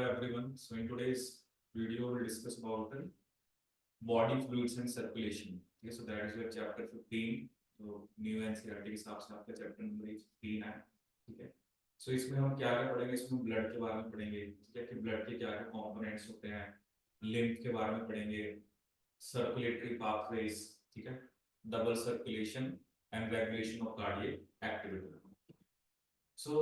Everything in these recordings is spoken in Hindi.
everyone. So in today's video, we'll discuss about the body fluids and circulation. Okay, so that is your chapter 15. तो न्यू एनसीईआरटी के हिसाब से आपका चैप्टर नंबर 15 है. ठीक है. सो इसमें हम क्या क्या पढ़ेंगे, इसमें ब्लड के बारे में पढ़ेंगे. ठीक है, कि ब्लड के क्या क्या कंपोनेंट्स होते हैं, लिम्फ के बारे में पढ़ेंगे, सर्कुलेटरी पाथवेज. ठीक है, double circulation and regulation of cardiac activity. So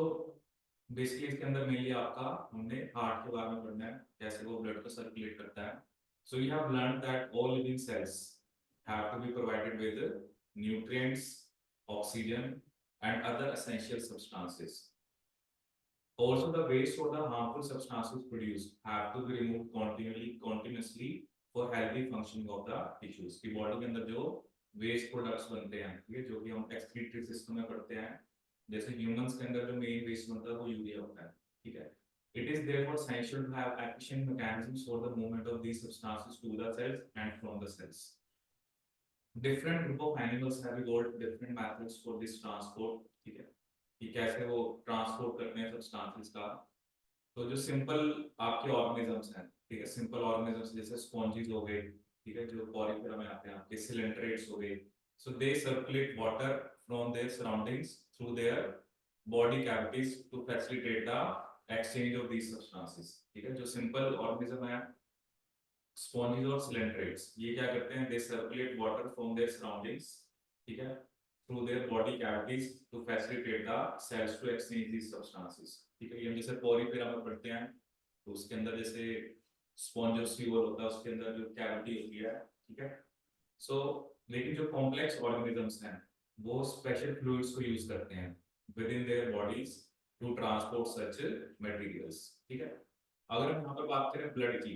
basically इसके अंदर मेनली आपका हमने हार्ट के बारे में पढ़ना है, कैसे वो ब्लड को सर्कुलेट करता है. So we have learn that all living cells have to be provided with nutrients, oxygen and other essential substances. Also the waste or the harmful substances produced have to be removed continuously for healthy functioning of the tissues. की बॉडी के अंदर जो वेस्ट प्रोडक्ट्स बनते हैं, ठीक है, जो कि हम एक्सक्रीटरी सिस्टम में पढ़ते हैं, जैसे ह्यूमंस के अंदर जो मेन वेस्ट बनता है वो यूरिया होता है. ठीक है. It is therefore essential to have efficient mechanisms for the movement of these substances to the cells and from the cells. Different group of animals have evolved different methods for this transport. ठीक है, कि कैसे वो ट्रांसपोर्ट करते हैं सब्सटेंसेस का. तो जो सिंपल आपके ऑर्गेनिजम्स हैं, ठीक है, सिंपल ऑर्गेनिजम्स जैसे स्पॉन्जीज हो गए, ठीक है, जो पॉरीफेरा में आते हैं, आपके सिलेंट्रेट्स हो गए. So they circulate water from their surroundings through their body cavities to facilitate the exchange of these substances. ठीक है, जो सिंपल ऑर्गेनिज्म है, स्पॉन्जीज और सिलेंट्रेट्स, ये क्या करते हैं, they circulate water from their surroundings, ठीक है, through their body cavities to facilitate the cells to exchange these substances. ठीक है, ये हम जैसे पॉरीफेरा में पढ़ते हैं, तो उसके अंदर जैसे स्पॉन्जोस्यूल होता है, उसके अंदर जो कैविटी होती है. ठीक है. सो लेकिन जो कॉम्प्लेक्स ऑर्गेनिजम्स हैं वो स्पेशल फ्लूइड्स को यूज करते हैं within their bodies to transport such materials. ठीक है. अगर हम यहाँ पर बात करें ब्लड की,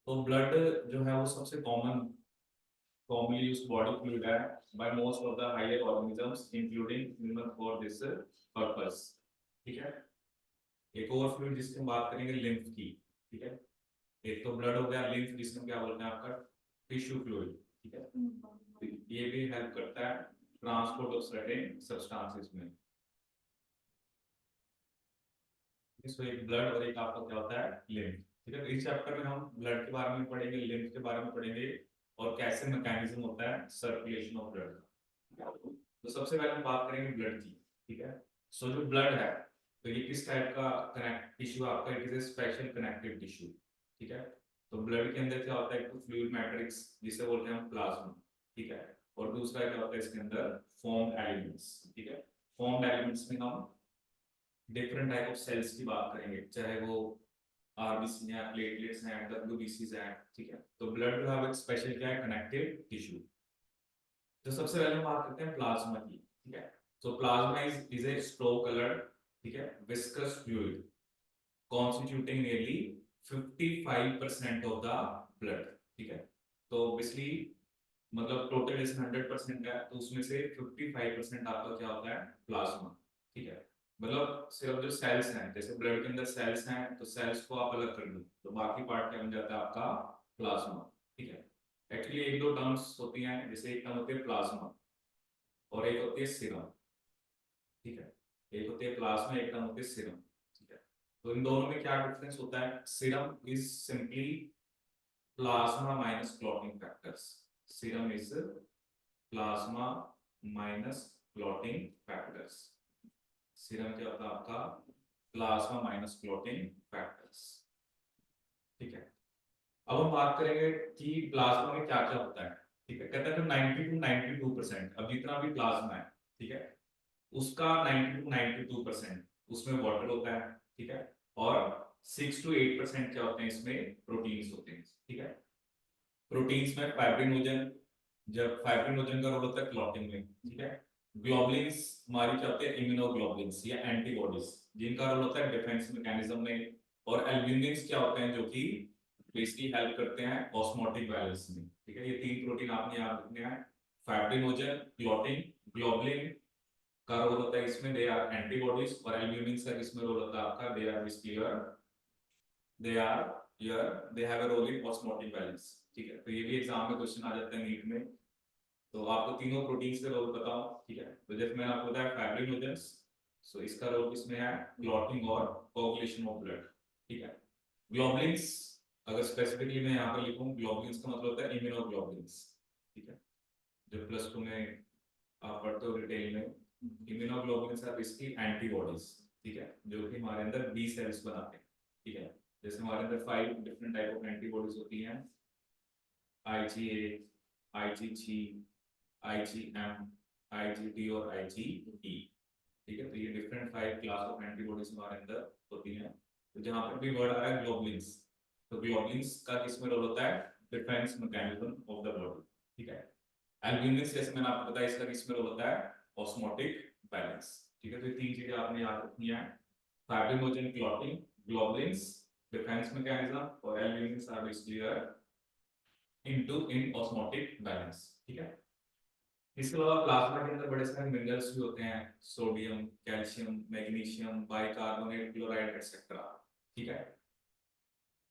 तो ब्लड जो है वो सबसे कॉमनली यूज्ड बॉडी फ्लूइड है by most of the higher organisms including human for this purpose. ठीक है. एक और फ्लूइड जिसकी हम बात करेंगे लिम्फ की. ठीक है, एक तो ब्लड हो गया, लिम्फ जिसमें क्या बोलते हैं आपका टिश्यू फ्लूइड. ठीक है, ये भी हेल्प करता है ट्रांसपोर्ट ऑफ सर्टेन सब्सटेंसेस में. सो एक ब्लड और एक आपका क्या होता है, लिम्फ. ठीक है, इस चैप्टर में हम ब्लड के बारे में पढ़ेंगे, लिम्फ के बारे में पढ़ेंगे और कैसे मैकेनिज्म होता है सर्कुलेशन ऑफ ब्लड का. तो सबसे पहले हम बात करेंगे ब्लड की. ठीक है. सो जो ब्लड है, तो ये किस टाइप का कनेक्ट टिश्यू आपका, it is a special connective tissue. ठीक है. तो ब्लड के अंदर क्या होता है, एक फ्लूइड मैट्रिक्स जिसे बोलते हैं हम प्लाज्मा. ठीक है. और दूसरा क्या होता है इसके अंदर, फॉर्म्ड एलिमेंट्स. ठीक है. फॉर्म्ड एलिमेंट्स में हम डिफरेंट टाइप ऑफ सेल्स की बात करेंगे, चाहे वो आरबीसी हैं, प्लेटलेट्स हैं, डब्ल्यूबीसीज हैं. ठीक है. तो ब्लड जो है एक स्पेशल क्या है, कनेक्टिव टिश्यू. तो सबसे पहले हम बात करते हैं प्लाज्मा की. ठीक है. तो plasma is a straw coloured, ठीक है, viscous fluid constituting nearly 55% of the blood. ठीक है. तो बेसिकली मतलब टोटल जैसे 100% है, तो उसमें से 55% आपका क्या होता है, प्लाज्मा. ठीक है. मतलब सिर्फ जो सेल्स हैं, जैसे ब्लड के अंदर सेल्स हैं, तो सेल्स को आप अलग कर दो तो बाकी पार्ट क्या बन जाता है आपका, प्लाज्मा. ठीक है. एक्चुअली एक दो टर्म्स होती हैं, जैसे एक टर्म होती है प्लाज्मा और एक होती है सीरम. ठीक है. एक होती है प्लाज्मा, एक टर्म होती है सीरम. ठीक है. तो इन दोनों में क्या डिफरेंस होता है, serum is simply plasma minus clotting factors. Serum is plasma minus clotting factors. Serum क्या होता है आपका, प्लाज्मा माइनस क्लॉटिंग फैक्टर्स. ठीक है. अब हम बात करेंगे कि प्लाज्मा में क्या क्या होता है. ठीक है. कहते हैं 90 to 92%, अब जितना भी प्लाज्मा है, ठीक है, उसका 90 to 92% उसमें वाटर होता है. ठीक है. और 6 to 8% क्या होते हैं, इसमें प्रोटीन्स होते हैं. ठीक है. प्रोटीन्स में फाइब्रिनोजन, जब फाइब्रिनोजन का रोल होता है क्लॉटिंग में. ठीक है. ग्लोबुलिन्स हमारी क्या होते हैं, इम्यूनोग्लोबुलिन्स या एंटीबॉडीज, जिनका रोल होता है डिफेंस मैकेनिज्म में. और एल्ब्यूमिन्स क्या होते हैं, जो कि बेसिकली हेल्प करते हैं ऑस्मोटिक बैलेंस में. ठीक है. ये तीन प्रोटीन आपने याद रखने हैं, फाइब्रिनोजन, क्लॉटिंग, ग्लोबुलिन का रोल होता है इसमें, दे आर एंटीबॉडीज. और एल्ब्यूमिन्स का किसमें रोल होता है आपका, they are they have a role in osmotic balance. ठीक है. तो ये भी एग्जाम में क्वेश्चन आ जाता है नीट में. तो आपको तीनों प्रोटीन्स के रोल बताओ. ठीक है. तो जैसे मैंने आपको बताया फाइब्रिनोजेंस, सो इसका रोल किसमें है, क्लॉटिंग और कोगुलेशन ऑफ ब्लड. ठीक है। ग्लोबुलिन्स अगर स्पेसिफिकली मैं यहाँ पर लिखूं, ग्लोबुलिन्स का मतलब होता है इम्यूनोग्लोबुलिन्स, ठीक है, जो +2 में आप पढ़ते हो डिटेल में। इम्यूनोग्लोबुलिन्स आर बेसिकली एंटीबॉडीज, ठीक है, जो कि हमारे अंदर बी सेल्स बनाते हैं, ठीक है। जैसे हमारे अंदर 5 डिफरेंट टाइप ऑफ एंटीबॉडीज होती हैं, IgA, IgG, IgM, IgD और IgE, ठीक है। तो ये डिफरेंट 5 क्लास ऑफ एंटीबॉडीज हमारे अंदर होती हैं। तो जहां पर भी वर्ड आ रहा है ग्लोबुलिन्स, तो ग्लोबुलिन्स का किसमें रोल होता है, defence mechanism of the body, ठीक है। एल्ब्यूमिन जैसे मैंने आपको बताया इसका किसमें रोल होता है, ऑस्मोटिक बैलेंस, ठीक है। तो ये 3 चीजें आपने याद रखनी है, fibrinogen clotting, globulins defence mechanism और albumin are basically in osmotic balance, ठीक है। इसके अलावा प्लाज्मा के अंदर बड़े सारे मिनरल्स भी होते हैं, sodium, calcium, magnesium, bicarbonate, chloride etcetera, ठीक है।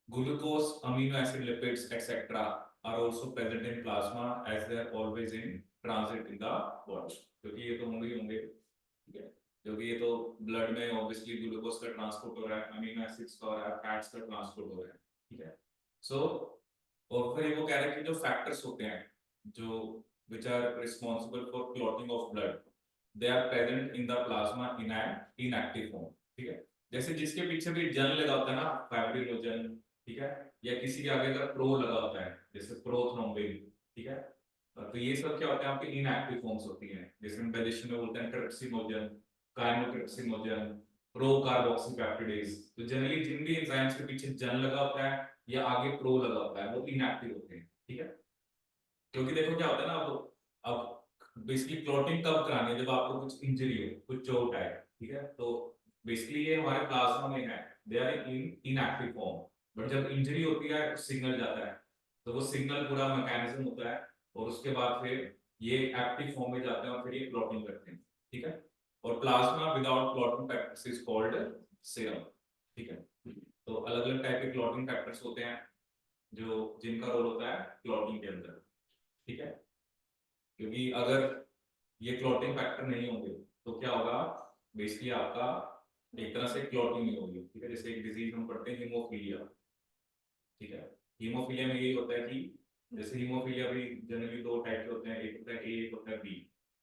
Glucose, amino acid, lipids etcetera are also present in plasma as they are always in transit in the body, क्योंकि ये तो होंगे, ठीक है, क्योंकि ये तो ब्लड में ऑब्वियसली ग्लूकोज का ट्रांसपोर्ट हो रहा है, अमीनो एसिड्स का हो रहा है, फैट्स का ट्रांसपोर्ट हो रहा है, ठीक है। सो और फिर वो कह रहे हैं कि जो फैक्टर्स होते हैं जो which are responsible for clotting of blood, they are present in the plasma in an inactive form, ठीक है। जैसे जिसके पीछे भी जन लगा होता है ना, फाइब्रिनोजन, ठीक है, या किसी के आगे अगर प्रो लगा होता है जैसे प्रोथ्रोम्बिन, ठीक है, तो ये सब क्या होता है आपके इनएक्टिव फॉर्म्स होती हैं, जैसे हम डाइजेशन में बोलते हैं ट्रिप्सिनोजन, काइमोट्रिप्सिनोजन, प्रो कार्बोक्सीपेप्टिडेज। तो जनरली जिन भी एंजाइम्स के पीछे जन लगा होता है या आगे प्रो लगा होता है वो इनएक्टिव होते हैं, ठीक है। क्योंकि देखो क्या होता है ना, अब बेसिकली क्लॉटिंग कब करानी है, जब आपको कुछ इंजरी हो, कुछ चोट आए, ठीक है, तो बेसिकली ये हमारे प्लाज्मा में है, they are in inactive form, but जब इंजरी होती है सिग्नल जाता है, तो वो सिग्नल पूरा मैकेनिज्म होता है और उसके बाद फिर ये एक्टिव फॉर्म में जाते हैं और फिर ये क्लॉटिंग करते हैं, ठीक है। और plasma without clotting factors is called serum, ठीक है। तो अलग अलग टाइप के क्लॉटिंग फैक्टर्स होते हैं जो जिनका रोल होता है क्लॉटिंग के अंदर, ठीक है। क्योंकि अगर ये क्लॉटिंग फैक्टर नहीं होंगे तो क्या होगा, बेसिकली आपका एक तरह से क्लॉटिंग नहीं होगी, ठीक है। जैसे एक डिजीज हम पढ़ते हैं हीमोफीलिया, ठीक है। हीमोफीलिया में यही होता है कि जैसे हीमोफीलिया भी जनरली 2 टाइप के होते हैं, एक होता है ए, एक होता है बी,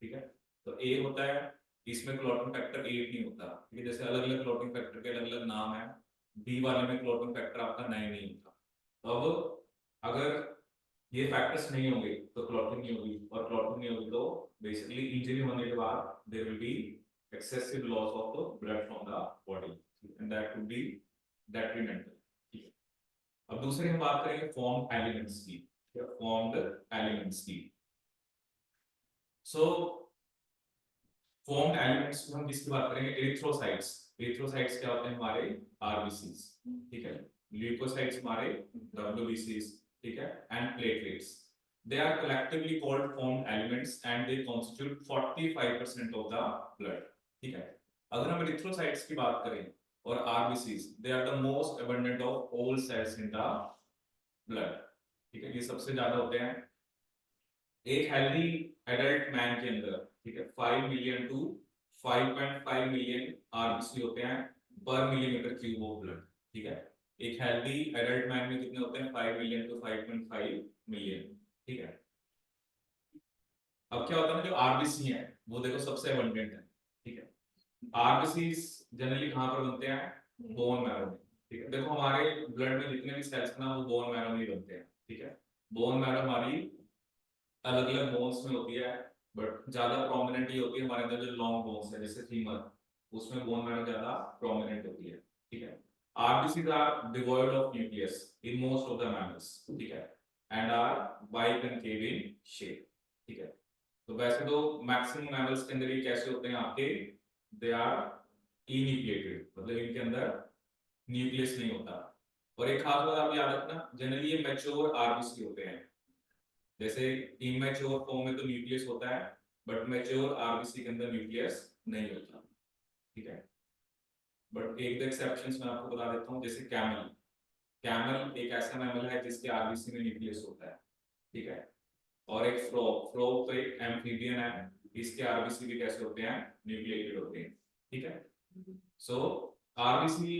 ठीक है। तो ए होता है, इसमें क्लॉटिंग फैक्टर 8 नहीं होता, ठीक है। जैसे अलग अलग क्लॉटिंग फैक्टर के अलग अलग नाम है, बी वाले में क्लॉटिंग फैक्टर आपका 9 नहीं होता। तो अब अगर ये फैक्टर्स नहीं होंगे तो क्लॉटिंग नहीं होगी, और क्लॉटिंग नहीं होगी तो बेसिकली इंजरी होने के बाद there will be excessive loss of the blood from the body and that would be detrimental, ठीक है। अब दूसरी हम बात करेंगे फॉर्म्ड एलिमेंट्स की, फॉर्म्ड एलिमेंट्स की। सो फॉर्म्ड एलिमेंट्स में हम किसकी बात करेंगे, एरिथ्रोसाइट्स। एरिथ्रोसाइट्स क्या होते हैं, हमारे आरबीसीज, ठीक है। ल्यूकोसाइट्स हमारे डब्ल्यूबीसीज, ठीक है, and platelets. They are collectively called formed elements and they constitute 45% of the blood, ठीक है। अगर हम एरिथ्रोसाइट्स की बात करें और RBCs, they are the most abundant of all cells in the blood, ठीक है, ये सबसे ज्यादा होते हैं एक हेल्दी एडल्ट मैन के अंदर, ठीक है। 5 मिलियन टू 5.5 मिलियन आरबीसी होते हैं पर मिलीमीटर क्यूब ऑफ ब्लड, ठीक है। एक हेल्दी एडल्ट मैन में कितने होते हैं, 5 मिलियन टू 5.5 मिलियन, ठीक है। अब क्या होता है ना, जो आरबीसी है वो देखो सबसे अबंडेंट है, ठीक है। आरबीसी जनरली कहां पर बनते हैं, बोन मैरो में, ठीक है। देखो हमारे ब्लड में जितने भी सेल्स ना वो बोन मैरो में ही बनते हैं, ठीक है। बोन मैरो हमारी अलग अलग बोन्स में होती है, बट ज्यादा प्रोमिनेंट ही होती है हमारे अंदर जो लॉन्ग बोन्स है जैसे फीमर, उसमें बोन मैरो ज्यादा प्रोमिनेंट होती है, ठीक है। RBC are devoid of nucleus in most of the mammals, ठीक है, and are biconcave in shape, ठीक है। तो वैसे तो मैक्सिमम मैमल्स के अंदर ये कैसे होते हैं आपके, दे आर इन्यूक्लिएटेड, मतलब इनके अंदर न्यूक्लियस नहीं होता। और एक खास बात आप याद रखना, जनरली ये मैच्योर आरबीसी होते हैं, जैसे इमैच्योर फॉर्म में तो न्यूक्लियस होता है बट मैच्योर आरबीसी के अंदर न्यूक्लियस नहीं होता, ठीक है। बट एक दो एक्सेप्शंस मैं आपको बता देता हूं, जैसे कैमल, कैमल एक ऐसा मैमल है जिसके आरबीसी में न्यूक्लियस होता है, ठीक है। और एक फ्रॉग, फ्रॉग तो एक एम्फीबियन है, इसके आरबीसी भी कैसे होते हैं, न्यूक्लिएटेड होते हैं, ठीक है। सो आरबीसी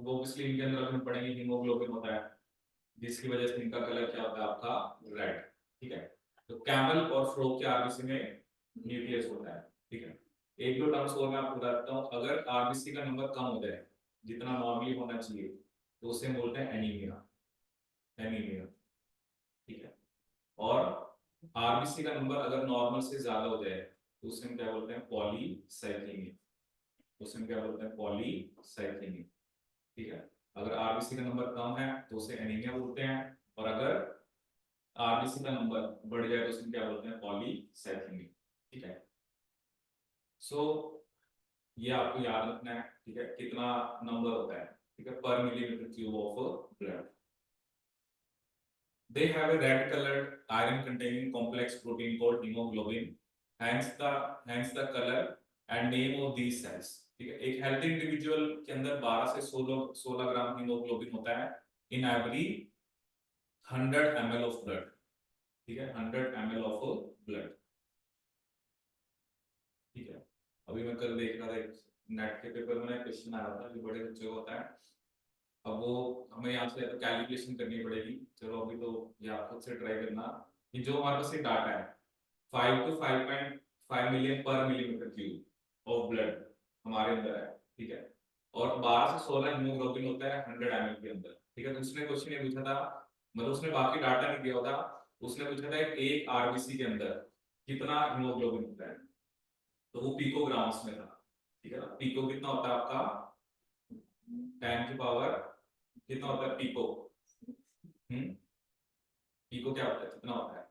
वो ऑब्वियसली इनके अंदर अपन पढ़ेंगे हीमोग्लोबिन होता है, जिसकी वजह से इनका कलर क्या होता है आपका रेड, ठीक है। तो कैमल और फ्रो के आरबीसी में न्यूक्लियस होता है, ठीक है। एक दो टर्म्स और मैं आपको बताता हूँ, अगर आरबीसी का नंबर कम हो जाए जितना नॉर्मली होना चाहिए तो उसे बोलते हैं एनीमिया, एनीमिया, ठीक है। और आरबीसी का नंबर अगर नॉर्मल से ज्यादा हो जाए तो उसे हम क्या बोलते हैं पॉलीसाइथेमिया, उसे हम क्या बोलते हैं पॉलीसाइथेमिया, ठीक है। अगर आरबीसी का नंबर कम है तो उसे एनीमिया बोलते हैं, और अगर आरबीसी का नंबर बढ़ जाए तो उसे क्या बोलते हैं पॉलीसाइथेमिया, ठीक है। सो ये आपको याद रखना है, ठीक है, कितना नंबर होता है, ठीक है, पर millimetre cube of blood. They have a red colored iron containing complex protein called hemoglobin, hence the color and name of these cells, ठीक है। एक हेल्थी इंडिविजुअल के अंदर 12 से 16 ग्राम हीमोग्लोबिन होता है in every 100 ml of blood, ठीक है, 100 ml ऑफ ब्लड, ठीक है। अभी मैं कल देख रहा था एक नेट के पेपर में क्वेश्चन आ रहा था जो बड़े बच्चों का होता है, अब वो हमें यहाँ से तो कैलकुलेशन करनी पड़ेगी, चलो अभी तो ये आप खुद से ट्राई करना कि जो हमारे पास डाटा है 5 to 5.5 मिलियन पर मिलीमीटर क्यूब ऑफ ब्लड हमारे अंदर है, ठीक है, और 12 से 16 हीमोग्लोबिन होता है 100 ml के अंदर, ठीक है। तो उसने क्वेश्चन ये पूछा था, मतलब उसने बाकी डाटा नहीं दिया था, उसने पूछा था एक आरबीसी के अंदर कितना हीमोग्लोबिन होता है, तो वो पिकोग्राम्स में था, ठीक है ना। पिको कितना होता है आपका 10 की पावर कितना होता है पिको, पिको क्या होता है, कितना होता है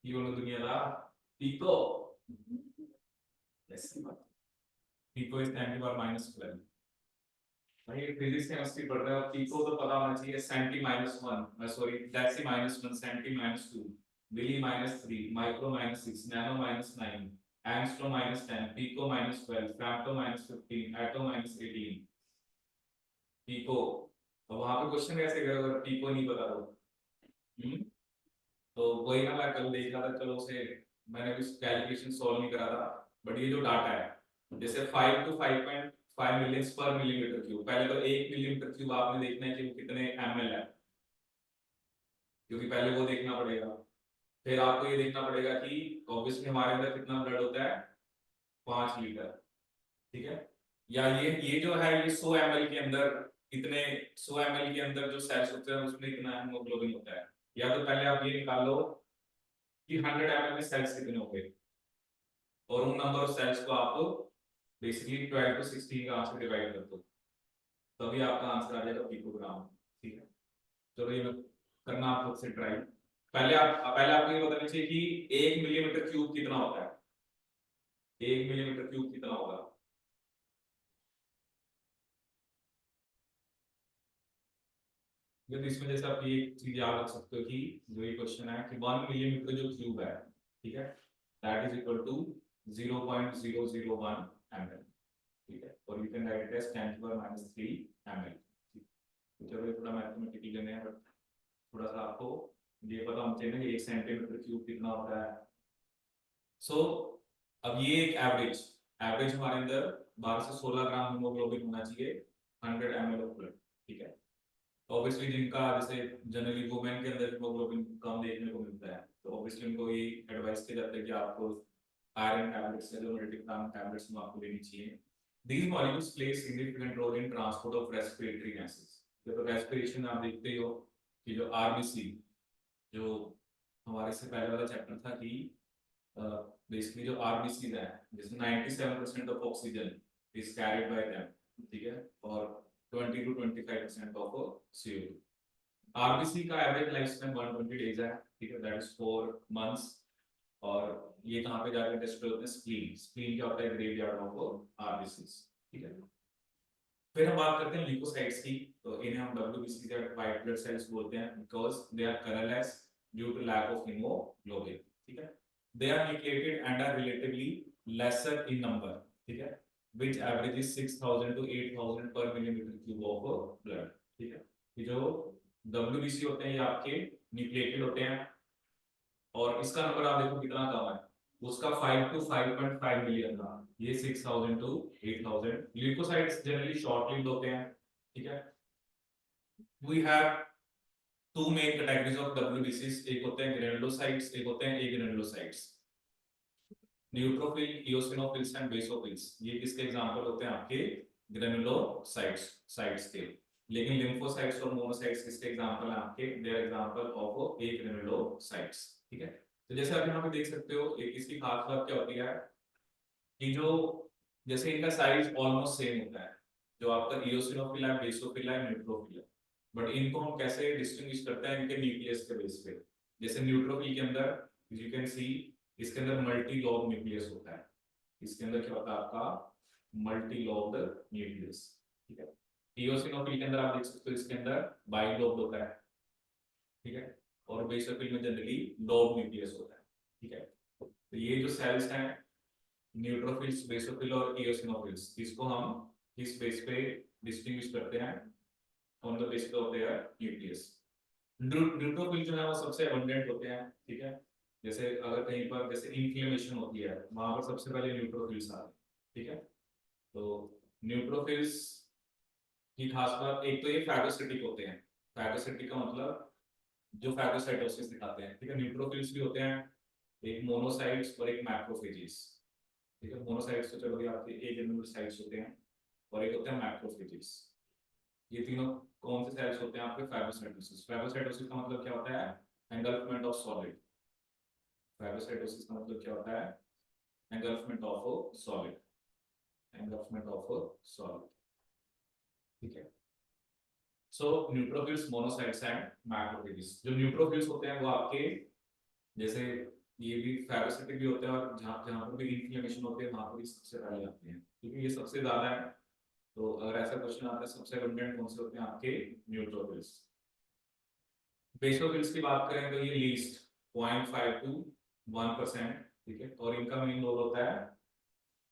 ये बोलो दुनिया का पिको, पिको इज 10 की पावर -12। भाई फिजिक्स केमिस्ट्री पढ़ रहे हो, पिको तो पता होना चाहिए, centi -1 sorry deci -1 centi -2 milli -3 micro -6 nano -9 angstrom -10 pico -12 femto -15 atto -18 pico. अब वहां पे क्वेश्चन कैसे करोगे अगर पिको नहीं पता तो, तो वही ना मैं कल देख रहा था, चलो उसे मैंने भी कैलकुलेशन सॉल्व नहीं करा था, बट ये जो डाटा है जैसे 5 to 5.5 मिलियन पर मिलीमीटर क्यूब, पहले तो 1 मिलीमीटर क्यूब आपने देखना है कि वो कितने ml है, क्योंकि पहले वो देखना पड़ेगा, फिर आपको ये देखना पड़ेगा कि ऑब्वियसली हमारे अंदर कितना ब्लड होता है 5 लीटर, ठीक है। या ये जो है ये 100 ml के अंदर कितने 100 ml के अंदर जो सेल्स होते हैं उसमें कितना हीमोग्लोबिन होता है, या तो पहले आप ये निकाल लो कि 100 ml में सेल्स कितने होंगे, और उन नंबर ऑफ सेल्स को आप बेसिकली 12 to 16 का आंसर डिवाइड कर दो, तभी आपका आंसर आ जाएगा पिकोग्राम, ठीक है। चलो ये करना आप खुद से ट्राई, पहले आपको ये बताना चाहिए कि 1 मिलीमीटर क्यूब कितना होता है, 1 मिलीमीटर क्यूब कितना होगा। तो इसमें जैसे आप ये चीज याद रख सकते हो कि जो ये क्वेश्चन है कि 1 मिलीमीटर जो क्यूब है, ठीक है, that is equal to 0.001 ml, ठीक है, और you can write it as 10 to the -3 ml। तो चलो ये थोड़ा मैथमेटिकली लेने हैं, बट थोड़ा सा आपको ये पता होना चाहिए ना कि 1 सेंटीमीटर क्यूब कितना होता है। सो अब ये एक एवरेज हमारे अंदर 12 से 16 ग्राम हीमोग्लोबिन होना चाहिए 100 ml ऑफ ब्लड, ठीक है। ऑब्वियसली जिनका जैसे जनरली वुमेन के अंदर हीमोग्लोबिन कम देखने को मिलता है, तो ऑब्वियसली उनको ये एडवाइस किया जाता है कि आपको आयरन टैबलेट्स या जो मल्टीविटामिन टैबलेट्स में आपको लेनी चाहिए। These molecules play significant role in transport of respiratory gases। तो रेस्पिरेशन आप देखते ही हो कि जो आरबीसी जो हमारे से पहले वाला चैप्टर था कि बेसिकली जो आरबीसी है जिसमें 97% of oxygen is carried by them, ठीक है, और 20 to 25% ऑफ CO2। आरबीसी का एवरेज लाइफ स्पैन 120 डेज है, ठीक है, दैट इज 4 मंथ्स। और ये कहां पे जाकर डिस्प्ले होते हैं स्प्लीन, स्प्लीन क्या होता है ग्रेवयार्ड ऑफ आरबीसीज, ठीक है। फिर हम बात करते हैं ल्यूकोसाइट्स की, तो इन्हें हम डब्ल्यूबीसी या व्हाइट ब्लड सेल्स बोलते हैं because they are colourless due to lack of haemoglobin, ठीक है। They are nucleated and are relatively lesser in number, ठीक है, व्हिच एवरेजेस 6000 to 8000 पर मिलीमीटर क्यूब ऑफ ब्लड, ठीक है। ये जो डब्ल्यूबीसी होते हैं ये आपके न्यूक्लिएटेड होते हैं, और इसका नंबर आप देखो कितना कम है, उसका 5 to 5.5 मिलियन था, ये 6,000 to 8,000। Leucocytes generally short lived होते हैं, ठीक है। We have two main categories of WBCs, एक होते हैं ग्रेनुलोसाइट्स, एक होते हैं agranulocytes. Neutrophil, eosinophils and basophils, ये किसके एग्जांपल होते हैं? आपके ग्रेनुलोसाइट्स साइट्स के। लेकिन लिम्फोसाइट्स और मोनोसाइट्स किसके एग्जांपल हैं? आपके दे आर एग्जांपल ऑफ एग्रेनुलोसाइट्स, ठीक है। तो जैसे आप यहाँ पे देख सकते हो, एक इसकी खास बात क्या होती है कि जो जैसे इनका साइज ऑलमोस्ट सेम होता है, जो आपका इओसिनोफिल है, बेसोफिल है, न्यूट्रोफिल है, बट इनको हम कैसे डिस्टिंग्विश करते हैं? इनके न्यूक्लियस के बेस पे। जैसे न्यूट्रोफिल के अंदर यू कैन सी, इसके अंदर मल्टी लॉब न्यूक्लियस होता है। इसके अंदर क्या होता है? आपका मल्टी लॉब्ड न्यूक्लियस, ठीक है। इओसिनोफिल के अंदर आप देख सकते हो, इसके अंदर बाई लॉब्ड होता है, ठीक है। और बेसोफिल में जनरली लॉब न्यूक्लियस होता है, ठीक है। तो ये जो सेल्स हैं, न्यूट्रोफिल्स, बेसोफिल और इओसिनोफिल्स, इसको हम किस बेस पे डिस्टिंग्विश करते हैं? On the basis of their nucleus. Neutrophil जो है वो सबसे अबंडेंट होते हैं, ठीक है। जैसे अगर कहीं पर जैसे इन्फ्लेमेशन होती है, वहां पर सबसे पहले न्यूट्रोफिल्स आते हैं, ठीक है। तो न्यूट्रोफिल्स की खास बात, एक तो ये फैगोसिटिक होते हैं। फैगोसिटिक का मतलब जो फैगोसाइटोसिस दिखाते हैं, ठीक है। न्यूट्रोफिल्स भी होते हैं, एक मोनोसाइट्स और एक मैक्रोफेजेस, ठीक है। मोनोसाइट्स तो चलो ये आपके एग्रेनुलोसाइट्स होते हैं, और एक होते हैं मैक्रोफेजेस। ये तीनों कौन से सेल्स होते हैं? आपके फैगोसाइटोसिस। फैगोसाइटोसिस का मतलब क्या होता है? एंगल्फमेंट ऑफ सॉलिड। फैगोसाइटोसिस का मतलब क्या होता है? एंगल्फमेंट ऑफ सॉलिड, एंगल्फमेंट ऑफ सॉलिड, ठीक है। सो न्यूट्रोफिल्स, मोनोसाइट्स एंड मैक्रोफेजेस। जो न्यूट्रोफिल्स होते हैं वो आपके जैसे ये भी फैगोसाइटिक भी होते हैं, और जहाँ जहाँ पर भी इन्फ्लेमेशन होती है वहां पर भी सबसे पहले आते हैं, क्योंकि ये सबसे ज्यादा है। तो अगर ऐसा क्वेश्चन आता है, सबसे अबंडेंट कौन से होते हैं? आपके न्यूट्रोफिल्स। बेसोफिल्स की बात करें तो ये लीस्ट 0.5 to 1%, ठीक है। और इनका मेन रोल होता है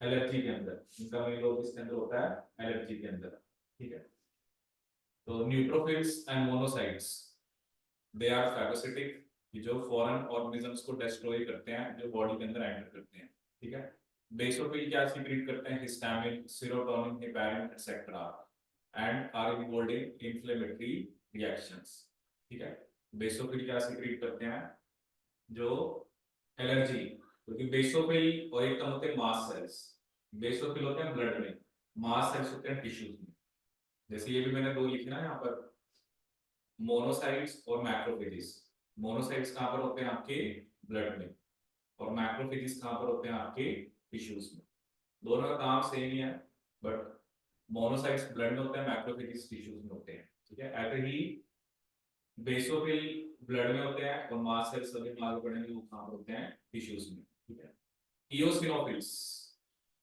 एलर्जी के अंदर। इनका मेन रोल किसके अंदर होता है? एलर्जी के अंदर, ठीक है। तो neutrophils and monocytes, they are phagocytic, जो फॉरेन ऑर्गेनिजम्स को डिस्ट्रॉय करते हैं, जो बॉडी के अंदर एंटर करते हैं, ठीक है। बेसोफिल क्या सीक्रेट करते हैं? Histamine, serotonin, heparin etcetera, and are involved in inflammatory reactions, ठीक है। बेसोफिल क्या सीक्रेट करते हैं? जो एलर्जी, क्योंकि बेसोफिल और एक होते हैं मास सेल्स। बेसोफिल होते हैं ब्लड में, मास सेल्स होते हैं टिश्यूज में। जैसे ये भी मैंने दो लिखे ना यहाँ पर, मोनोसाइट्स और मैक्रोफेजेस। मोनोसाइट्स कहाँ पर होते हैं? आपके ब्लड में। और मैक्रोफेजेस कहाँ पर होते हैं? आपके टिश्यूज में। दोनों का काम सेम ही है, बट मोनोसाइट्स ब्लड में होते हैं, मैक्रोफेजेस टिश्यूज में होते हैं, ठीक है। ऐसे ही बेसोफिल ब्लड में होते हैं, और मास सेल्स सभी आगे बढ़ेंगे वो कहाँ पर होते हैं? टिश्यूज में, ठीक है। इओसिनोफिल्स,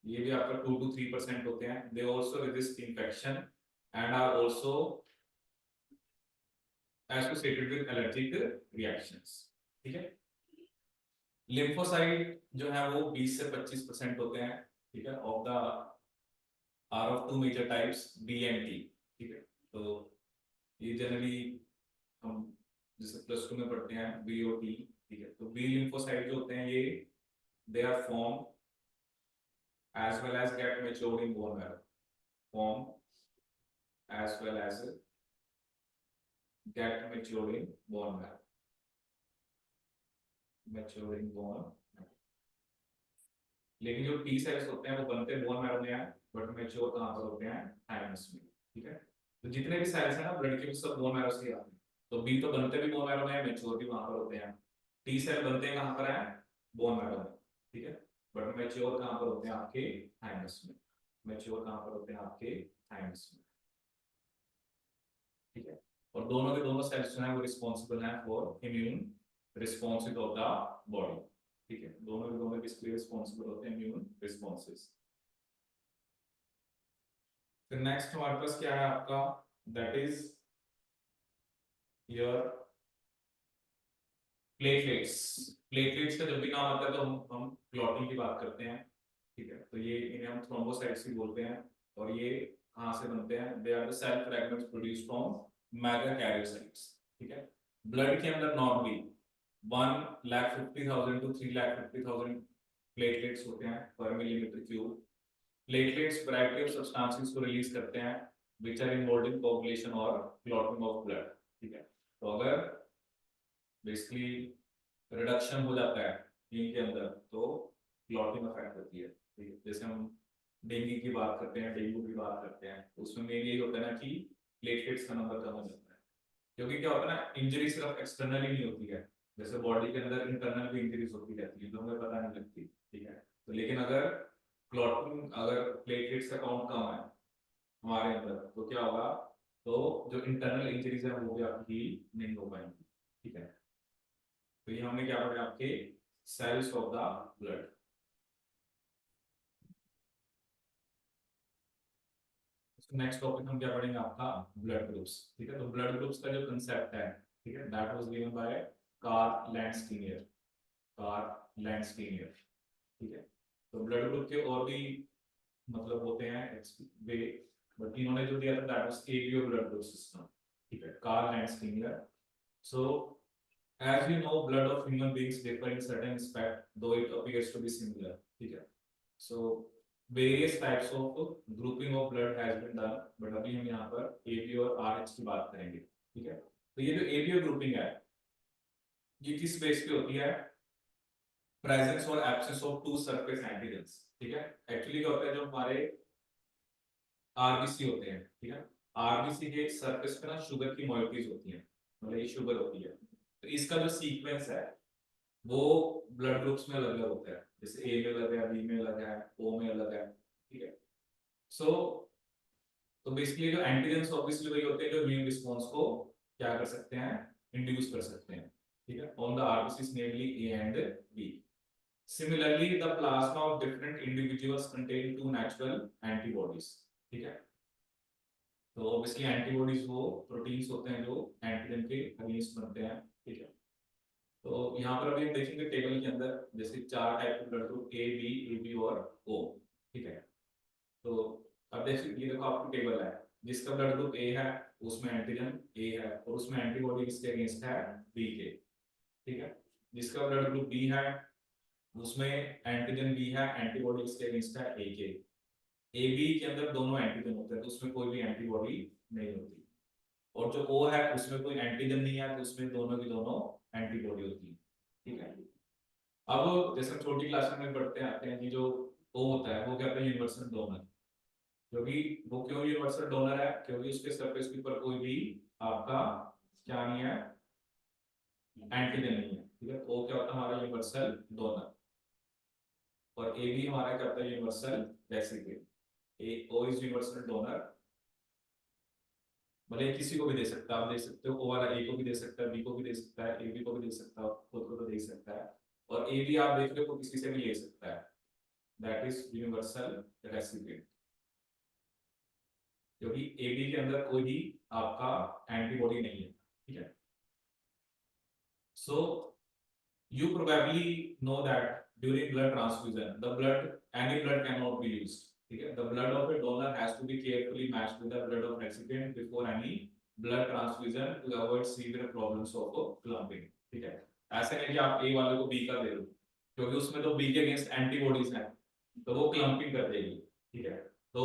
ये भी आपका 2 to 3% होते हैं। They also resist infection and are also associated with allergic reactions, ठीक है। लिम्फोसाइट जो है वो 20 से 25% होते हैं, ठीक है। Of the are of two major types, B and T, ठीक है। तो ये जनरली हम जैसे +2 में पढ़ते हैं, बी और टी, ठीक है। तो बी लिम्फोसाइट जो होते हैं ये, they are form as well as get matured in bone marrow, form as well as get matured in bone marrow, mature in bone marrow। लेकिन जो टी सेल्स होते हैं वो बनते हैं बोन मैरो में हैं, बट मैच्योर कहाँ पर होते हैं? थाइमस में, ठीक है। तो जितने भी सेल्स हैं ना ब्लड के, सब बोन मैरो से ही आते हैं। तो बी तो बनते भी बोन मैरो में है, मैच्योर भी वहां पर होते हैं। टी सेल बनते हैं कहाँ पर है? बोन मैरो में, ठीक है। बट मैच्योर कहाँ पर होते हैं? आपके थाइमस में। मैच्योर कहाँ पर होते हैं? आपके थाइमस में, ठीक है। और दोनों के दोनों सेल्स जो है वो रिस्पॉन्सिबल हैं for immune responses of the body, ठीक है। दोनों के दोनों किसके लिए रिस्पॉन्सिबल होते हैं? Immune responses. फिर नेक्स्ट हमारे पास क्या है आपका? That is your platelets. Platelets का जब भी नाम आता है तो हम क्लॉटिंग की बात करते हैं, ठीक है। तो ये इन्हें हम थ्रोम्बोसाइट्स भी बोलते हैं। और ये कहाँ से बनते हैं? They are the cell fragments produced from megakaryocytes, ठीक है। ब्लड के अंदर नॉर्मली 1,50,000 to 3,50,000 प्लेटलेट्स होते हैं पर millimetre cube. Platelets variety of substances को रिलीज करते हैं which are involved in coagulation और क्लॉटिंग ऑफ ब्लड। ठीक है, तो अगर बेसिकली रिडक्शन हो जाता है हीम के अंदर तो क्लॉटिंग अफेक्ट होती है। ठीक है, जैसे हम डेंगू की बात करते हैं, डेंगू की बात करते हैं, उसमें मेन यही होता है ना कि प्लेटलेट्स का नंबर कम हो जाता है। क्योंकि क्या होता है ना, इंजरी सिर्फ एक्सटर्नली नहीं होती है, जैसे बॉडी के अंदर इंटरनल भी इंजरीज होती रहती है जो हमें पता नहीं लगती। ठीक है, तो लेकिन अगर क्लॉटिंग, अगर प्लेटलेट्स का काउंट कम है हमारे अंदर तो क्या होगा, तो जो इंटरनल इंजरीज है वो भी आपकी हील नहीं हो पाएंगी। ठीक है, तो ये हमने क्या पढ़ा आपके cells of the blood. Next topic हम क्या पढ़ेंगे आपका ब्लड ग्रुप्स। ठीक है, तो ब्लड ग्रुप्स का जो कंसेप्ट है, ठीक है, that was given by Karl Landsteiner. Karl Landsteiner. ठीक है, तो ब्लड ग्रुप के और भी मतलब होते हैं वे, बट इन्होंने जो दिया था that was ABO blood group system. ठीक है, Karl Landsteiner. So as you know, blood of human beings differ in certain respect, though it appears to be similar. ठीक है, so various types of grouping of blood has been done, but अभी हम यहाँ पर AB और RH की बात करेंगे। ठीक है, तो ये जो ABO ग्रुपिंग है ये किस बेस पे होती है, प्रेजेंस और absence of two surface antigens. ठीक है, एक्चुअली क्या होता है, जो हमारे आरबीसी होते हैं, ठीक है, आरबीसी के सरफेस पे ना शुगर की मॉलिक्यूल्स होती हैं, मतलब ये शुगर होती है, तो इसका जो सीक्वेंस है वो ब्लड ग्रुप्स में अलग अलग होता है, जैसे ए में अलग है, बी में अलग है, ओ में अलग है। ठीक है, सो तो बेसिकली जो एंटीजन्स ऑब्वियसली वही होते हैं जो इम्यून रिस्पांस को क्या कर सकते हैं, इंड्यूस कर सकते हैं। ठीक है, on the RBCs namely A and B. Similarly the plasma of different individuals contain two natural antibodies. ठीक है, तो ऑब्वियसली एंटीबॉडीज वो प्रोटीन्स होते हैं जो एंटीजन के अगेंस्ट बनते हैं। ठीक है, तो यहाँ पर अभी हम देखेंगे टेबल के अंदर जैसे चार टाइप के blood group A B, A B और ओ। ठीक है, तो अब देखिए ये देखो आपकी टेबल है, जिसका ब्लड ग्रुप ए है उसमें एंटीजन ए है और उसमें एंटीबॉडी किसके अगेंस्ट है, बी के। ठीक है, जिसका ब्लड ग्रुप बी है उसमें एंटीजन बी है, एंटीबॉडी किसके अगेंस्ट है, ए के। ए बी के अंदर दोनों एंटीजन होते हैं तो उसमें कोई भी एंटीबॉडी नहीं होती, और जो ओ है उसमें कोई एंटीजन नहीं है तो उसमें दोनों की दोनों एंटीबॉडी होती है। ठीक है, अब जैसे हम छोटी क्लास में पढ़ते आते हैं कि जो ओ होता है वो क्या होता है, यूनिवर्सल डोनर। क्योंकि वो क्यों यूनिवर्सल डोनर है, क्योंकि उसके सरफेस के ऊपर कोई भी आपका क्या नहीं है, एंटीजन नहीं है। ठीक है, ओ क्या होता है हमारा यूनिवर्सल डोनर, और ए भी हमारा क्या होता है, universal recipient. A O is universal donor, भले किसी को भी दे सकता है, आप दे सकते हो, ओ वाला ए को भी दे सकता है, बी को भी दे सकता है, ए बी को भी दे सकता है, खुद को तो दे सकता है, और ए भी आप देख लो तो किसी से भी ले सकता है, दैट इज यूनिवर्सल रेसिपिएंट। क्योंकि ए बी के अंदर कोई भी आपका एंटीबॉडी नहीं है। ठीक है, सो you probably know that during blood transfusion the blood, any blood cannot be used. ठीक है, the blood of a donor has to be carefully matched with the blood of recipient before any blood transfusion to avoid severe problems of clumping. ठीक है, ऐसे नहीं कि आप ए वाले को बी का दे दो, क्योंकि उसमें तो बी के अगेंस्ट एंटीबॉडीज हैं तो वो क्लम्पिंग कर देगी। ठीक है, तो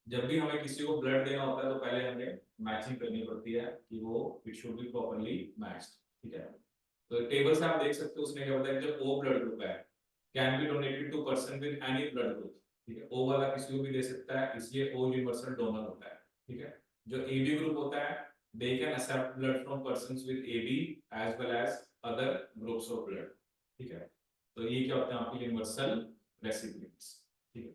जब भी हमें किसी को ब्लड देना होता है तो पहले हमें मैचिंग करनी पड़ती है कि वो it should be properly matched. ठीक है, तो टेबल से आप देख सकते हो उसने क्या बताया, जब ओ ब्लड ग्रुप है can be donated to person with any blood group. ठीक है, ओ वाला किसी को भी दे सकता है, इसलिए ओ यूनिवर्सल डोनर होता है। ठीक है, जो ए बी ग्रुप होता है they can accept blood from persons with A B as well as other groups of blood. ठीक है, तो ये क्या होते हैं आपके यूनिवर्सल रेसिपिएंट्स। ठीक है,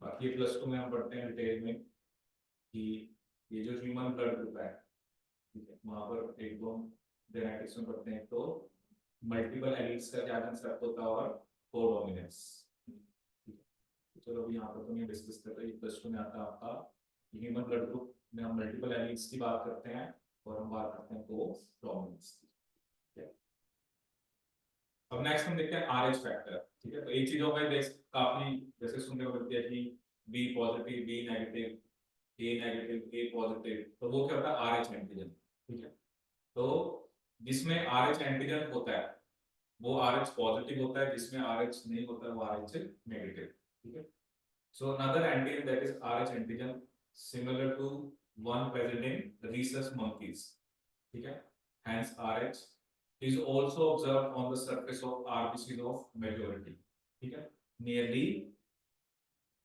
बाकी प्लस टू में हम पढ़ते हैं डिटेल में कि ये जो ह्यूमन ब्लड ग्रुप है, ठीक है, वहां पर एक दो जेनेटिक्स में पढ़ते हैं तो मल्टीपल एलील्स का क्या कंसेप्ट होता है और कोडोमिनेंस। तो चलो अभी यहाँ पर तो नहीं डिस्कस कर रहे, प्लस टू में आता है आपका ह्यूमन ब्लड ग्रुप में हम मल्टीपल एलील्स की बात करते हैं और हम बात करते हैं कोडोमिनेंस की। अब नेक्स्ट हम देखते हैं आरएच फैक्टर। ठीक है, तो एक चीजों में काफी जैसे सुनने को मिलती है कि बी पॉजिटिव, बी नेगेटिव, ए नेगेटिव, ए पॉजिटिव, तो वो क्या होता है, आरएच एंटीजन। ठीक है, तो जिसमें आरएच एंटीजन होता है वो RH पॉजिटिव होता है, जिसमें RH नहीं होता है वो RH नेगेटिव, ठीक है। So another antigen that is RH antigen similar to one present in rhesus monkeys, ठीक है। Hence RH is also observed on the surface of RBCs of majority, ठीक है, nearly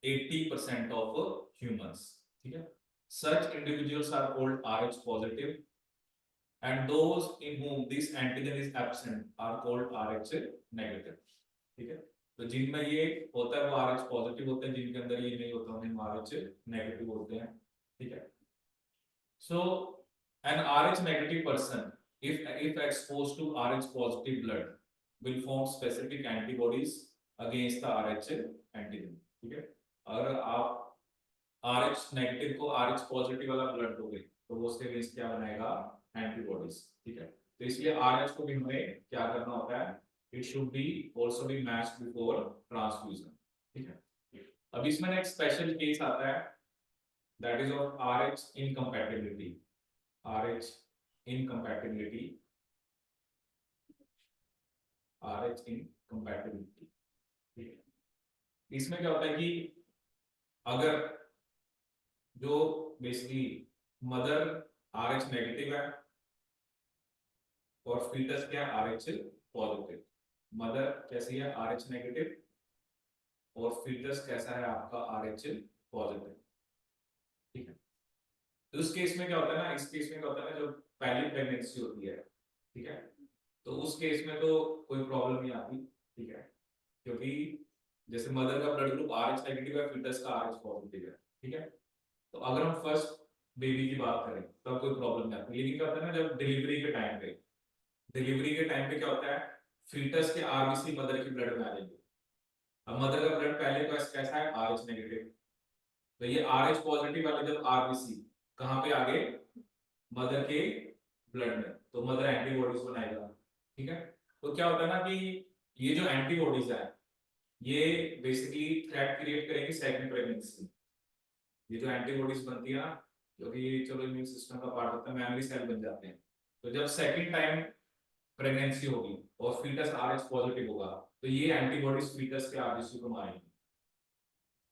80% of humans, ठीक है। Such individuals are called RH positive and those in whom this antigen is absent are called RH negative, ठीक है। तो जिनमें ये होता है वो RH पॉजिटिव होते हैं, जिनके अंदर ये नहीं होता उन्हें RH नेगेटिव होते हैं, ठीक है। So an RH negative person if exposed to RH positive blood will form specific antibodies against the RH antigen, ठीक है। अगर आप RH नेगेटिव को RH पॉजिटिव वाला ब्लड दोगे तो वो उसके अगेंस्ट क्या बनाएगा, एंटीबॉडीज, ठीक है। तो इसलिए RH को भी हमें क्या करना होता है, it should be also be matched before transfusion, ठीक है। अब इसमें एक स्पेशल केस आता है that is of RH incompatibility, RH incompatibility, RH incompatibility, ठीक है। इसमें क्या होता है कि अगर जो बेसिकली मदर RH नेगेटिव है और फीटस क्या RH पॉजिटिव, मदर कैसी है RH नेगेटिव और फीटस कैसा है आपका RH पॉजिटिव, ठीक है। तो उस केस में क्या होता है ना, इस केस में क्या होता है ना, जो पहली प्रेगनेंसी होती है, ठीक है, तो उस केस में तो कोई प्रॉब्लम नहीं आती, ठीक है, क्योंकि जैसे मदर का ब्लड ग्रुप RH नेगेटिव है, फीटस का RH पॉजिटिव है, ठीक है। तो अगर हम फर्स्ट बेबी की बात करें तब कोई प्रॉब्लम नहीं आती, लेकिन क्या होता है ना, जब डिलीवरी के टाइम पे, डिलीवरी के टाइम पे क्या होता है, फीटस के RBC मदर के ब्लड में आ जाएंगे। अब मदर का ब्लड पहले तो कैसा है, RH नेगेटिव, तो ये RH पॉजिटिव वाले जब RBC कहां पे आ गए, मदर के ब्लड में, तो मदर एंटीबॉडीज बनाएगा, ठीक है। तो क्या होता है ना कि ये जो एंटीबॉडीज है ये बेसिकली थ्रेट क्रिएट करेगी सेकंड प्रेगनेंसी। ये जो एंटीबॉडीज बनती है ना, क्योंकि चलो इम्यून सिस्टम का पार्ट होता है, मेमोरी सेल बन जाते हैं, तो जब सेकंड टाइम प्रेगनेंसी होगी और फीटस RH पॉजिटिव होगा तो ये एंटीबॉडीज फीटस के RBC को मारेंगे,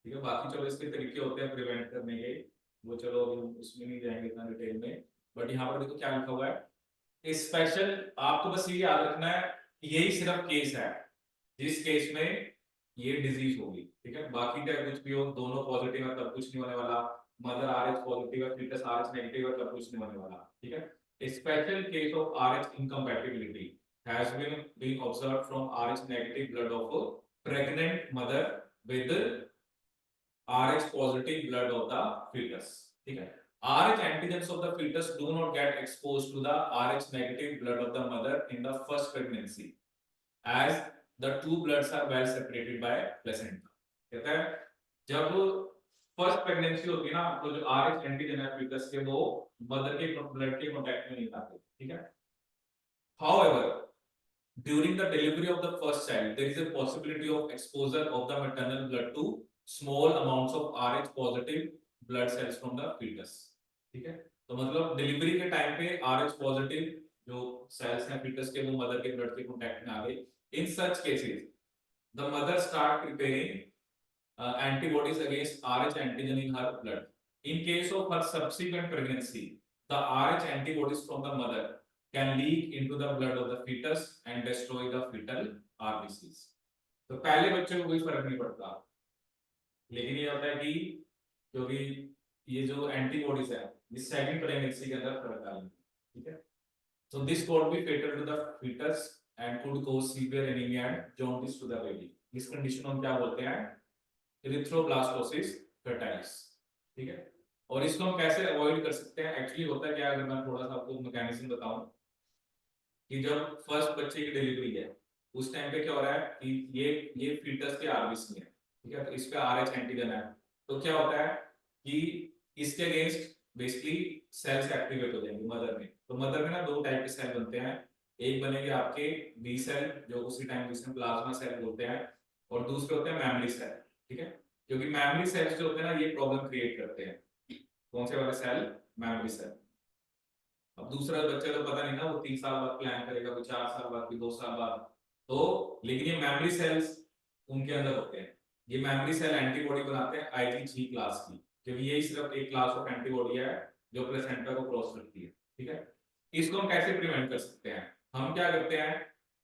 ठीक है। बाकी चलो इसके तरीके होते हैं प्रिवेंट करने के, वो चलो अभी हम उसमें नहीं जाएंगे इतना डिटेल में, बट यहाँ पर देखो क्या लिखा हुआ है, स्पेशल आपको बस ये याद रखना है, यही सिर्फ केस है जिस केस में ये डिजीज होगी, ठीक है। बाकी क्या कुछ भी हो, दोनों पॉजिटिव है तब कुछ नहीं होने वाला, मदर RH पॉजिटिव है फीटस RH नेगेटिव है तब कुछ नहीं होने वाला, ठीक है। A special case of RH incompatibility has been observed from RH negative blood of a pregnant mother with RH positive blood of the fetus, ठीक है। RH antigens of the fetus do not get exposed to the RH negative blood of the mother in the first pregnancy as the two bloods are well separated by placenta, कहता है जब फर्स्ट प्रेगनेंसी होती है ना, तो जो RH एंटीजन है फीटस के वो मदर के ब्लड के कांटेक्ट में नहीं आते, ठीक है। However, during the delivery of the first child, there is a possibility of exposure of the maternal blood to small amounts of RH positive blood cells from the fetus, ठीक है। तो मतलब डिलीवरी के टाइम पे RH पॉजिटिव जो सेल्स हैं फीटस के वो मदर के ब्लड के कांटेक्ट में आ गए। In such cases the mother start preparing antibodies against RH antigen in her blood. In case of her subsequent pregnancy, the RH antibodies from the mother can leak into the blood of the fetus and destroy the fetal RBCs. तो पहले बच्चे को कोई फर्क नहीं पड़ता, लेकिन ये होता है कि क्योंकि ये जो एंटीबॉडीज है ये सेकंड प्रेगनेंसी के अंदर फर्क डालेंगे, ठीक है। So this could be fatal to the fetus and could cause severe anemia and jaundice to the baby. इस कंडीशन को हम क्या बोलते हैं, एरिथ्रोब्लास्टोसिस फर्टाइलिस, ठीक है। और इसको हम कैसे अवॉइड कर सकते हैं, एक्चुअली होता है क्या, अगर मैं थोड़ा सा आपको मैकेनिज्म बताऊं कि जब फर्स्ट बच्चे की डिलीवरी है उस टाइम पे क्या हो रहा है कि ये फीटस के RBC है, ठीक है, तो इस पे RH एंटीजन है, तो क्या होता है कि इसके अगेंस्ट बेसिकली सेल्स एक्टिवेट हो जाएंगे मदर में। तो मदर में ना दो टाइप के सेल बनते हैं, एक बनेंगे आपके बी सेल जो उसी टाइम जिसमें प्लाज्मा सेल बोलते हैं, और दूसरे होते हैं मेमोरी सेल, ठीक है। क्योंकि मेमोरी सेल्स जो होते हैं ना ये प्रॉब्लम क्रिएट करते हैं, कौन से वाले सेल, मेमोरी सेल। अब दूसरा बच्चा तो पता नहीं ना, वो 3 साल बाद प्लान करेगा, वो 4 साल बाद, 2 साल बाद, तो लेकिन ये मेमोरी सेल्स उनके अंदर होते हैं। ये मेमोरी सेल एंटीबॉडी बनाते हैं IgG क्लास की, क्योंकि यही सिर्फ एक क्लास ऑफ एंटीबॉडी है जो प्लेसेंटा को क्रॉस करती है। ठीक है, इसको हम कैसे प्रिवेंट कर सकते हैं? हम क्या करते हैं,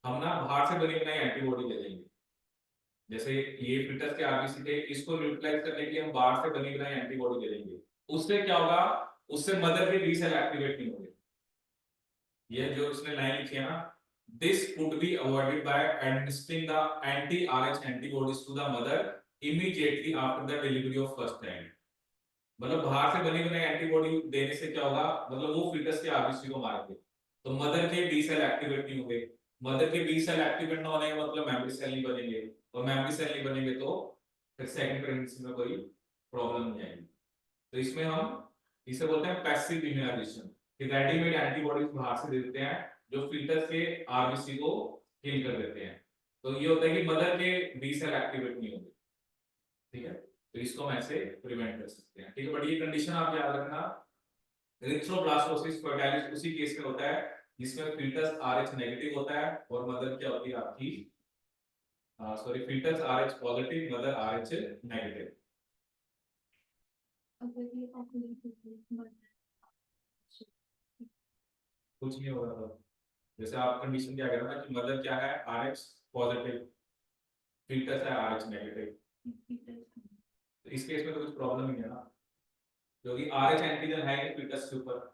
हम ना बाहर से बनी बनाई एंटीबॉडी ले लेंगे। जैसे ये फिटस के आरबीसी थे, इसको न्यूट्रलाइज करने के लिए हम बाहर से बनी बनाई एंटीबॉडी ले लेंगे। उससे क्या होगा, उससे मदर के बी सेल एक्टिवेट नहीं होंगे। ये जो उसने लाइन लिखी है ना, this could be avoided by administering the anti-RH antibodies to the mother immediately after the delivery of first child। मतलब बाहर से बनी बनाई एंटीबॉडी देने से क्या होगा, मतलब वो फीटस के आरबीसी को मारेंगे, तो मदर के बी सेल एक्टिवेट नहीं होंगे। मदर के बी सेल एक्टिवेट ना होने का मतलब मेमोरी सेल नहीं बनेंगे, और मेमोरी सेल नहीं बनेंगे तो फिर सेकंड प्रेगनेंसी में कोई प्रॉब्लम नहीं आएगी। तो इसमें हम इसे बोलते हैं पैसिव इम्यूनाइजेशन, कि रेडीमेड एंटीबॉडीज बाहर से दे देते हैं जो फीटस के आरबीसी को किल कर देते हैं। तो ये होता है कि मदर के बी सेल एक्टिवेट नहीं होंगे। ठीक है, तो इसको हम ऐसे प्रिवेंट कर सकते हैं। ठीक है, बट ये कंडीशन आप याद रखना, एरिथ्रोब्लास्टोसिस फर्टाइलिस उसी केस में होता है जिसमें फीटस RH नेगेटिव होता है और मदर क्या होती है आपकी, sorry, foetus RH positive, mother RH negative. कुछ नहीं होगा। तो जैसे आप कंडीशन क्या कह रहे हो ना कि मदर क्या है, RH पॉजिटिव, फीटस है RH नेगेटिव, तो इस केस में तो कुछ प्रॉब्लम नहीं है ना, क्योंकि RH एंटीजन है फीटस के ऊपर।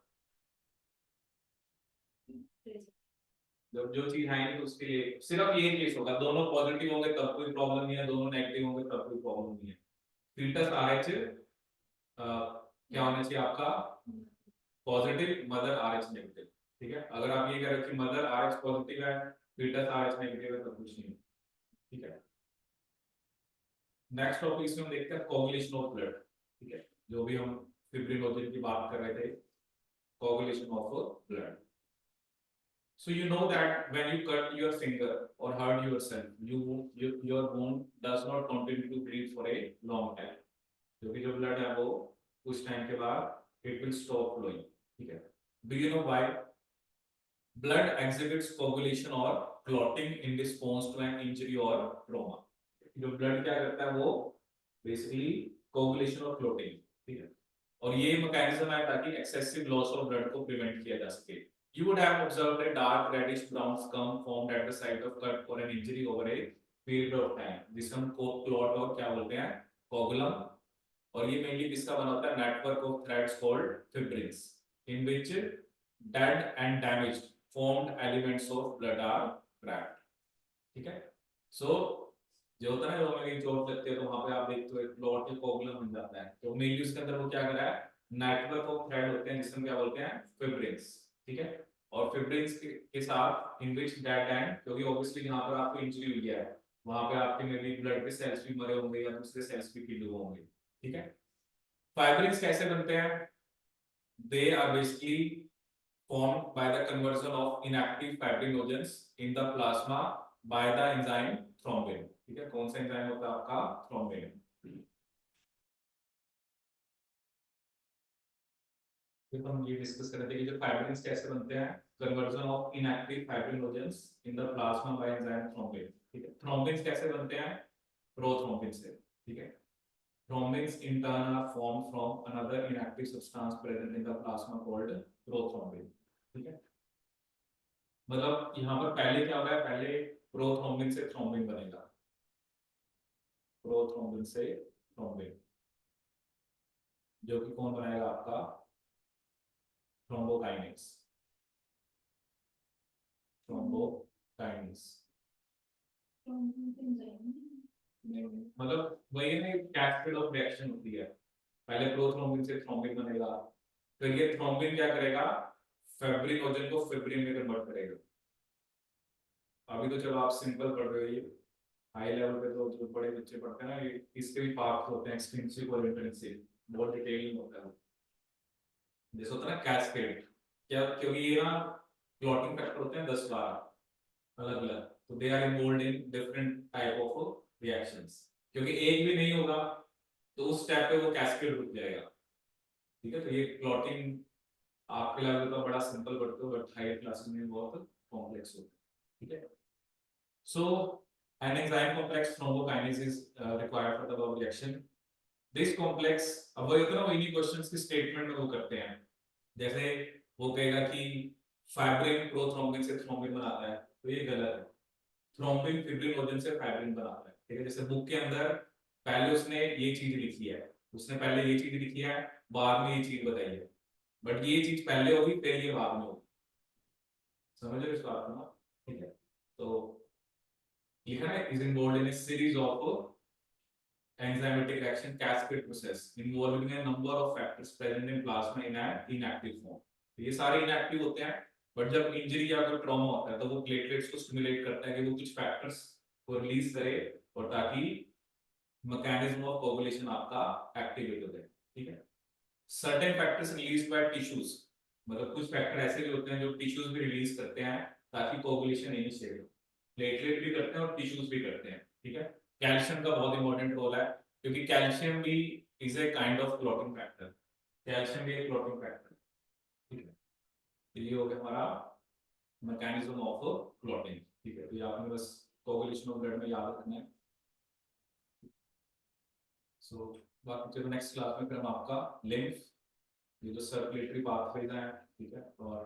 जब जो चीज है नहीं तो उसके लिए सिर्फ ये केस होगा, दोनों पॉजिटिव होंगे तब कोई प्रॉब्लम नहीं है, दोनों नेगेटिव होंगे तब कोई प्रॉब्लम नहीं है। फीटस RH क्या होना चाहिए आपका, पॉजिटिव, मदर RH नेगेटिव। ठीक है, अगर आप ये कह रहे हो कि मदर RH पॉजिटिव है, फीटस RH नेगेटिव है, तब कुछ नहीं। ठीक है, नेक्स्ट टॉपिक इसमें हम देखते हैं कोगुलेशन ऑफ ब्लड। ठीक है, जो भी हम फिब्रिनोजन की बात कर रहे थे, coagulation of blood. So you know that when you cut your finger or hurt yourself, your wound does not continue to bleed for a long time, क्योंकि जो ब्लड है वो कुछ टाइम के बाद it will stop flowing। ठीक है, do you know why? Blood exhibits coagulation or clotting in response to an injury or trauma। जो ब्लड क्या करता है वो बेसिकली कोगुलेशन और क्लोटिंग। ठीक है, और ये मैकेनिज्म है ताकि एक्सेसिव लॉस ऑफ ब्लड को प्रिवेंट किया जा सके। You would have observed a dark reddish brown scum formed at the site of cut or an injury over a period of time, जिसे हम क्लॉट और क्या बोलते हैं, कोगुलम। और ये मेनली किसका बना होता है, network of threads called fibrils, in which dead and damaged formed elements of blood are trapped। ठीक है, सो जो होता है ना, जो मेरी चोट लगती है तो वहां पे आप देखते हो एक क्लॉट या कोगुलम बन जाता है, तो मेनली उसके अंदर वो क्या कर रहा है, नेटवर्क ऑफ थ्रेड होते हैं जिसमें क्या बोलते हैं, फिब्रिल्स। ठीक है, और फिब्रिल्स के साथ इन व्हिच डेड एंड, क्योंकि ऑब्वियसली जहां पर आपको इंजरी हुई है वहां पे आपके में भी ब्लड के सेल्स भी मरे होंगे या दूसरे सेल्स भी किल हुए होंगे। ठीक है, फाइब्रिल्स कैसे बनते हैं, they are basically formed by the conversion of inactive fibrinogens in the plasma by the enzyme thrombin। ठीक है, कौन सा एंजाइम होता है आपका, थ्रोम्बिन। फिर हम ये डिस्कस कर रहे थे कि जो फाइब्रिन्स कैसे बनते हैं, conversion of inactive fibrinogens in the plasma by enzyme thrombin. ठीक है, थ्रोम्बिन्स कैसे बनते हैं, प्रोथ्रोम्बिन से। ठीक है, thrombins in turn are formed from another inactive substance present in the plasma called prothrombin। ठीक है, मतलब यहाँ पर पहले क्या होगा, पहले प्रोथ्रोम्बिन से थ्रोम्बिन बनेगा, प्रोथ्रोम्बिन से थ्रोम्बिन, जो कि कौन बनाएगा आपका, थ्रोम्बोकाइनेस, थ्रोम्बोकाइनेस। मतलब वही ना, कैस्केड ऑफ रिएक्शन होती है, पहले प्रोथ्रोम्बिन से थ्रोम्बिन बनेगा, फिर ये थ्रोम्बिन क्या करेगा, फिब्रिनोजन को फिब्रिन में कन्वर्ट करेगा। अभी तो चलो आप सिंपल पढ़ रहे हो, ये हाई लेवल पे तो जो बड़े बच्चे पढ़ते हैं ना, ये इसके भी पार्ट होते हैं, एक्सटेंसिव और इंटेंसिव, बहुत डिटेलिंग होता है। जैसे होता है ना कैस्केड, क्या, क्योंकि ये ना क्लॉटिंग फैक्टर होते हैं 10-12 अलग अलग, तो they are involved in different type of reactions, क्योंकि एक भी नहीं होगा तो उस स्टेप पे वो कैस्केड रुक जाएगा। ठीक है, तो ये क्लॉटिंग आपके लेवल पर बड़ा सिंपल पढ़ते हो, बट हायर क्लासेस में बहुत कॉम्प्लेक्स होता है। ठीक है, So an enzyme complex thrombokinase is required for the Bob reaction. This complex, अब वो इतना इन्हीं क्वेश्चंस की स्टेटमेंट में वो करते हैं, जैसे वो कहेगा कि फाइब्रिन प्रोथ्रोम्बिन से थ्रोम्बिन बनाता है, तो ये गलत है। थ्रोम्बिन फिब्रिनोजन से फाइब्रिन बनाता है, ठीक है। जैसे बुक के अंदर पहले उसने ये चीज लिखी है, उसने पहले ये चीज लिखी है, बाद में ये चीज बताई है, बट ये चीज पहले होगी फिर ये बाद में होगी, समझ रहे हो इस बात को ना, ठीक है। तो लिखा है is involved in a series of enzymatic reaction cascade process involving a number of factors present in plasma in an inactive form. तो ये सारे inactive होते हैं, बट जब इंजरी या कोई ट्रॉमा होता है तो वो प्लेटलेट्स को स्टिमुलेट करता है कि वो कुछ फैक्टर्स को रिलीज करे, और ताकि मैकेनिज्म ऑफ कोगुलेशन आपका एक्टिवेट हो जाए, ठीक है। Certain factors release by tissues, मतलब कुछ फैक्टर ऐसे भी होते हैं जो टिश्यूज भी रिलीज करते हैं ताकि कोगुलेशन इनिशिएट हो, प्लेटलेट भी करते हैं और टिश्यूज भी करते हैं, ठीक है। कैल्शियम का बहुत इंपॉर्टेंट रोल है, क्योंकि कैल्शियम भी is a kind of clotting factor, calcium भी एक क्लॉटिंग फैक्टर, ठीक है। तो ये हो गया हमारा मैकेनिज्म ऑफ क्लॉटिंग, ठीक है। तो ये आपने बस कोगुलेशन ऑफ ब्लड में याद रखना है। सो बाकी चलो नेक्स्ट क्लास में फिर हम आपका लिम्फ, ये जो सर्कुलेटरी पाथवेज हैं, ठीक है, और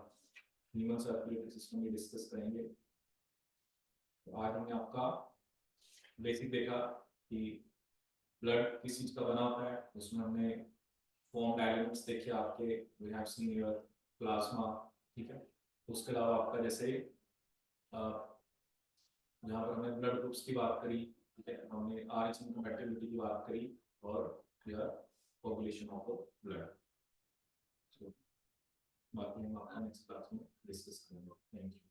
ह्यूमन सर्कुलेटरी सिस्टम भी डिस्कस करेंगे। तो आज हमने आपका बेसिक देखा कि ब्लड किस चीज का बना होता है, उसमें हमने फॉर्म्ड एलिमेंट्स देखे आपके, we have seen your plasma, ठीक है। उसके अलावा आपका जैसे जहाँ पर हमने ब्लड ग्रुप्स की बात करी, ठीक है, हमने RH कंपैटिबिलिटी की बात करी, और योर कोगुलेशन ऑफ ब्लड। बाकी हम आपका नेक्स्ट क्लास में डिस्कस करेंगे। Thank you.